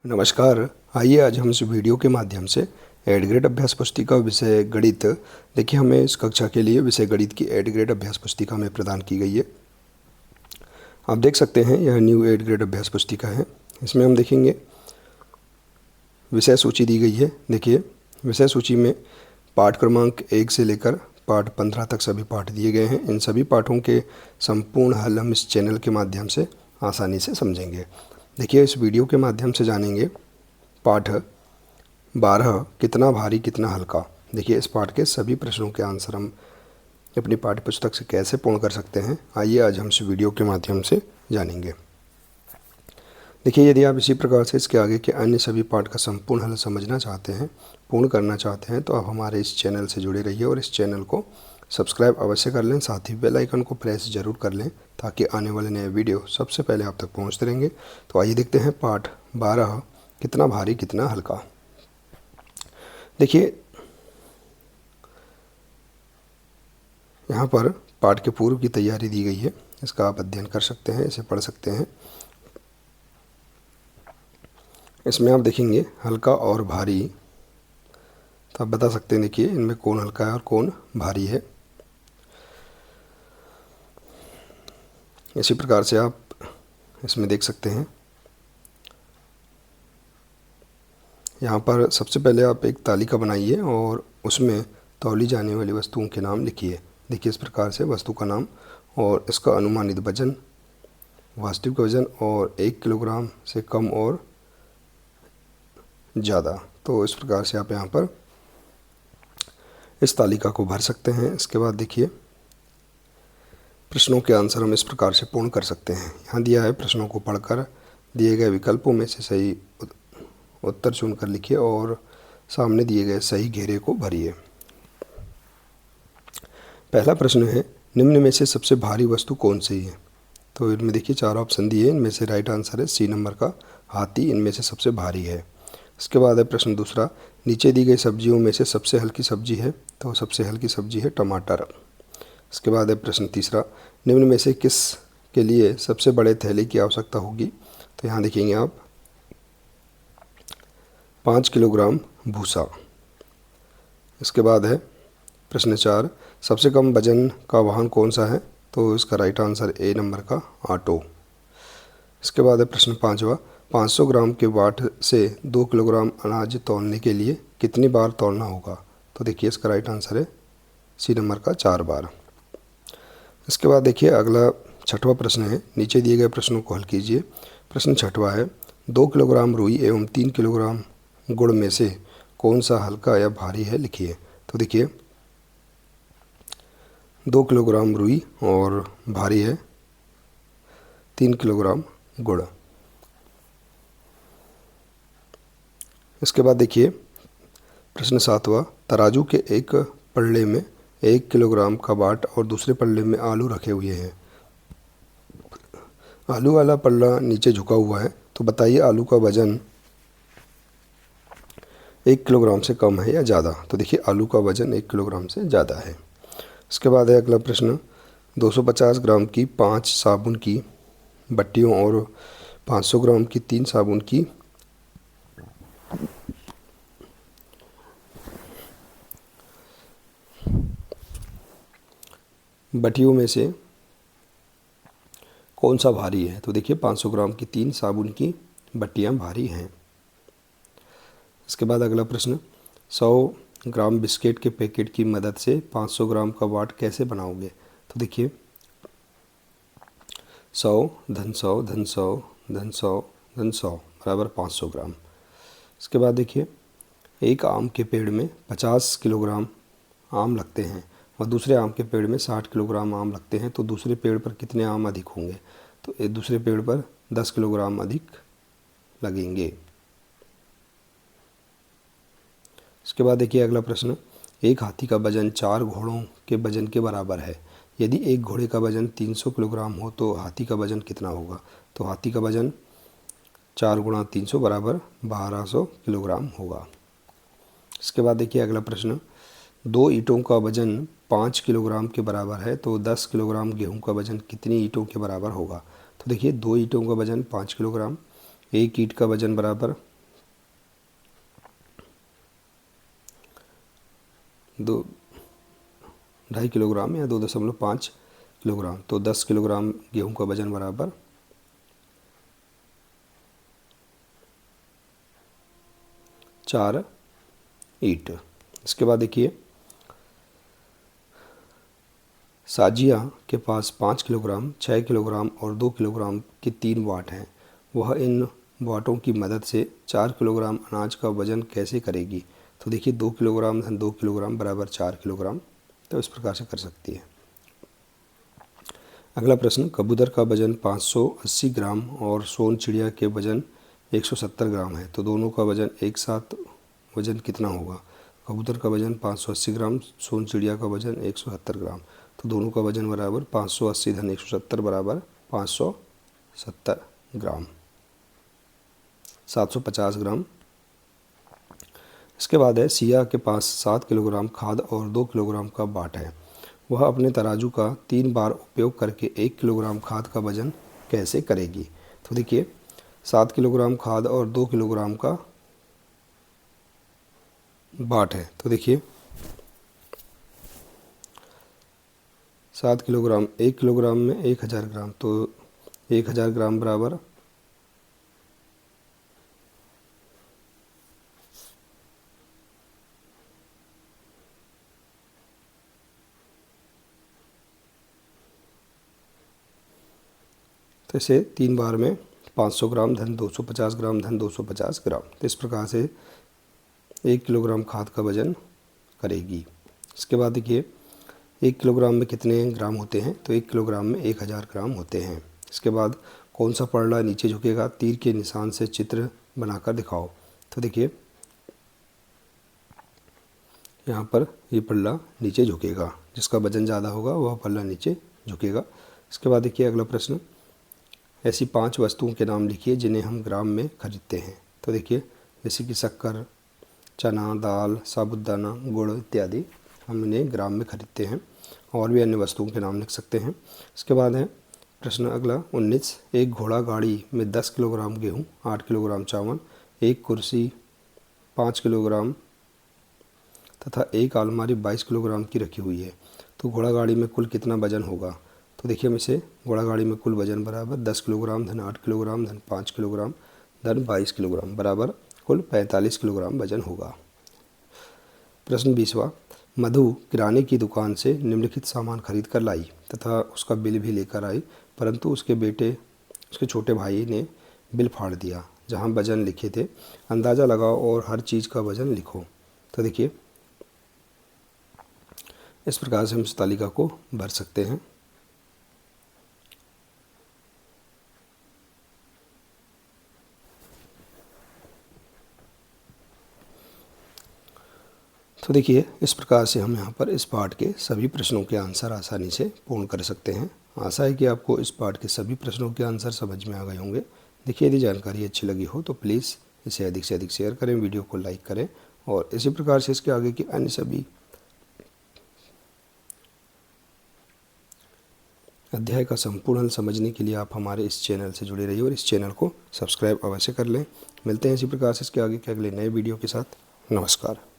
नमस्कार। आइए आज हम इस वीडियो के माध्यम से एड ग्रेड अभ्यास पुस्तिका विषय गणित। देखिए, हमें इस कक्षा के लिए विषय गणित की एड ग्रेड अभ्यास पुस्तिका हमें प्रदान की गई है। आप देख सकते हैं यह न्यू एड ग्रेड अभ्यास पुस्तिका है। इसमें हम देखेंगे विषय सूची दी गई है। देखिए, विषय सूची में पाठ क्रमांक 1 से लेकर पाठ 15 तक सभी पाठ दिए गए हैं। इन सभी पाठों के संपूर्ण हल हम इस चैनल के माध्यम से आसानी से समझेंगे। देखिए, इस वीडियो के माध्यम से जानेंगे पाठ 12 कितना भारी कितना हल्का। देखिए, इस पाठ के सभी प्रश्नों के आंसर हम अपनी पाठ्य पुस्तक से कैसे पूर्ण कर सकते हैं, आइए आज हम इस वीडियो के माध्यम से जानेंगे। देखिए, यदि आप इसी प्रकार से इसके आगे के अन्य सभी पाठ का संपूर्ण हल समझना चाहते हैं, पूर्ण करना चाहते हैं, तो आप हमारे इस चैनल से जुड़े रहिए और इस चैनल को सब्सक्राइब अवश्य कर लें। साथ ही बेल आइकन को प्रेस जरूर कर लें ताकि आने वाले नए वीडियो सबसे पहले आप तक पहुंचते रहेंगे। तो आइए देखते हैं पाठ 12 कितना भारी कितना हल्का। देखिए, यहाँ पर पाठ के पूर्व की तैयारी दी गई है। इसका आप अध्ययन कर सकते हैं, इसे पढ़ सकते हैं। इसमें आप देखेंगे हल्का और भारी, तो आप बता सकते हैं देखिए इनमें कौन हल्का है और कौन भारी है। इसी प्रकार से आप इसमें देख सकते हैं। यहाँ पर सबसे पहले आप एक तालिका बनाइए और उसमें तौली जाने वाली वस्तुओं के नाम लिखिए। देखिए, इस प्रकार से वस्तु का नाम और इसका अनुमानित वजन, वास्तविक वजन और 1 किलोग्राम से कम और ज़्यादा। तो इस प्रकार से आप यहाँ पर इस तालिका को भर सकते हैं। इसके बाद देखिए, प्रश्नों के आंसर हम इस प्रकार से पूर्ण कर सकते हैं। यहाँ दिया है, प्रश्नों को पढ़कर दिए गए विकल्पों में से सही उत्तर चुनकर लिखिए और सामने दिए गए सही घेरे को भरिए। पहला प्रश्न है, निम्न में से सबसे भारी वस्तु कौन सी है। तो इनमें देखिए 4 ऑप्शन दिए, इनमें से राइट आंसर है सी नंबर का हाथी इनमें से सबसे भारी है। इसके बाद है प्रश्न दूसरा, नीचे दी गई सब्जियों में से सबसे हल्की सब्जी है। तो सबसे हल्की सब्जी है टमाटर। इसके बाद है प्रश्न तीसरा, निम्न में से किस के लिए सबसे बड़े थैले की आवश्यकता होगी। तो यहाँ देखेंगे आप 5 किलोग्राम भूसा। इसके बाद है प्रश्न 4, सबसे कम वजन का वाहन कौन सा है। तो इसका राइट आंसर ए नंबर का ऑटो। इसके बाद है प्रश्न 5वां, 500 ग्राम के बाट से 2 किलोग्राम अनाज तौलने के लिए कितनी बार तौलना होगा। तो देखिए, इसका राइट आंसर है सी नंबर का 4 बार। इसके बाद देखिए अगला 6वां प्रश्न है, नीचे दिए गए प्रश्नों को हल कीजिए। प्रश्न 6वां है, 2 किलोग्राम रुई एवं 3 किलोग्राम गुड़ में से कौन सा हल्का या भारी है, लिखिए। तो देखिए, 2 किलोग्राम रुई और भारी है 3 किलोग्राम गुड़। इसके बाद देखिए प्रश्न 7वां, तराजू के एक पल्ले में 1 किलोग्राम का बाट और दूसरे पल्ले में आलू रखे हुए हैं। आलू वाला पल्ला नीचे झुका हुआ है, तो बताइए आलू का वजन 1 किलोग्राम से कम है या ज़्यादा। तो देखिए, आलू का वजन 1 किलोग्राम से ज़्यादा है। इसके बाद है अगला प्रश्न, 250 ग्राम की 5 साबुन की बट्टियों और 500 ग्राम की 3 साबुन की बट्टियों में से कौन सा भारी है। तो देखिए, 500 ग्राम की 3 साबुन की बट्टियाँ भारी हैं। इसके बाद अगला प्रश्न, 100 ग्राम बिस्किट के पैकेट की मदद से 500 ग्राम का बाट कैसे बनाओगे। तो देखिए, 100 धन 100 धन 100 धन 100 धन 100 बराबर 500 ग्राम। इसके बाद देखिए, एक आम के पेड़ में 50 किलोग्राम आम लगते हैं और दूसरे आम के पेड़ में 60 किलोग्राम आम लगते हैं, तो दूसरे पेड़ पर कितने आम अधिक होंगे। तो दूसरे पेड़ पर 10 किलोग्राम अधिक लगेंगे। इसके बाद देखिए अगला प्रश्न, एक हाथी का वजन 4 घोड़ों के वजन के बराबर है। यदि एक घोड़े का वजन 300 किलोग्राम हो तो हाथी का वजन कितना होगा। तो हाथी का वजन 4 गुणा 300 बराबर 1200 किलोग्राम होगा। इसके बाद देखिए अगला प्रश्न, 2 ईंटों का वजन 5 किलोग्राम के बराबर है, तो 10 किलोग्राम गेहूं का वजन कितनी ईंटों के बराबर होगा। तो देखिए, 2 ईंटों का वजन 5 किलोग्राम, एक ईंट का वजन बराबर 2.5 किलोग्राम या 2.5 किलोग्राम। तो 10 किलोग्राम गेहूं का वजन बराबर 4 ईंट। इसके बाद देखिए साजिया के पास 5 किलोग्राम, 6 किलोग्राम और 2 किलोग्राम के 3 वाट हैं। वह इन वाटों की मदद से 4 किलोग्राम अनाज का वजन कैसे करेगी। तो देखिए 2 किलोग्राम धन 2 किलोग्राम बराबर 4 किलोग्राम। तो इस प्रकार से कर सकती है। अगला प्रश्न, कबूतर का वजन 580 ग्राम और सोन चिड़िया के वजन 170 ग्राम है, तो दोनों का वजन एक साथ वजन कितना होगा। कबूतर का वजन 580 ग्राम, सोन चिड़िया का वजन 170 ग्राम, तो दोनों का वजन बराबर 580 धन 170 बराबर 570 ग्राम, 750 ग्राम। इसके बाद है सिया के पास 7 किलोग्राम खाद और 2 किलोग्राम का बाट है। वह अपने तराजू का 3 बार उपयोग करके 1 किलोग्राम खाद का वजन कैसे करेगी। तो देखिए 7 किलोग्राम खाद और 2 किलोग्राम का बाट है। तो देखिए 7 किलोग्राम 1 किलोग्राम में 1000 ग्राम, तो 1000 ग्राम बराबर 3 बार में 500 ग्राम धन 250 ग्राम धन 250 ग्राम। तो इस प्रकार से 1 किलोग्राम खाद का वजन करेगी। इसके बाद देखिए 1 किलोग्राम में कितने ग्राम होते हैं। तो 1 किलोग्राम में 1000 ग्राम होते हैं। इसके बाद कौन सा पल्ला नीचे झुकेगा, तीर के निशान से चित्र बनाकर दिखाओ। तो देखिए यहाँ पर ये पल्ला नीचे झुकेगा, जिसका वजन ज़्यादा होगा वह पल्ला नीचे झुकेगा। इसके बाद देखिए अगला प्रश्न, ऐसी 5 वस्तुओं के नाम लिखिए जिन्हें हम ग्राम में खरीदते हैं। तो देखिए जैसे कि शक्कर, चना, दाल, साबुदाना, गुड़ इत्यादि हम इन्हें ग्राम में खरीदते हैं। और भी अन्य वस्तुओं के नाम लिख सकते हैं। इसके बाद है प्रश्न अगला 19, एक घोड़ा गाड़ी में 10 किलोग्राम गेहूँ, 8 किलोग्राम चावल, एक कुर्सी 5 किलोग्राम तथा एक अलमारी 22 किलोग्राम की रखी हुई है। तो घोड़ा गाड़ी में कुल कितना वजन होगा। तो देखिए हम इसे घोड़ा गाड़ी में कुल वजन बराबर 10 किलोग्राम धन 8 किलोग्राम धन 5 किलोग्राम धन 22 किलोग्राम बराबर कुल 45 किलोग्राम वजन होगा। प्रश्न 20वां, मधु किराने की दुकान से निम्नलिखित सामान खरीद कर लाई तथा उसका बिल भी लेकर आई, परंतु उसके छोटे भाई ने बिल फाड़ दिया जहां वजन लिखे थे। अंदाज़ा लगाओ और हर चीज़ का वजन लिखो। तो देखिए इस प्रकार से हम इस तालिका को भर सकते हैं। तो देखिए इस प्रकार से हम यहाँ पर इस पाठ के सभी प्रश्नों के आंसर आसानी से पूर्ण कर सकते हैं। आशा है कि आपको इस पाठ के सभी प्रश्नों के आंसर समझ में आ गए होंगे। देखिए यदि जानकारी अच्छी लगी हो तो प्लीज़ इसे अधिक से अधिक शेयर करें, वीडियो को लाइक करें और इसी प्रकार से इसके आगे की अन्य सभी अध्याय का संपूर्ण हल समझने के लिए आप हमारे इस चैनल से जुड़े रहिए और इस चैनल को सब्सक्राइब अवश्य कर लें। मिलते हैं इसी प्रकार से इसके आगे के अगले नए वीडियो के साथ। नमस्कार।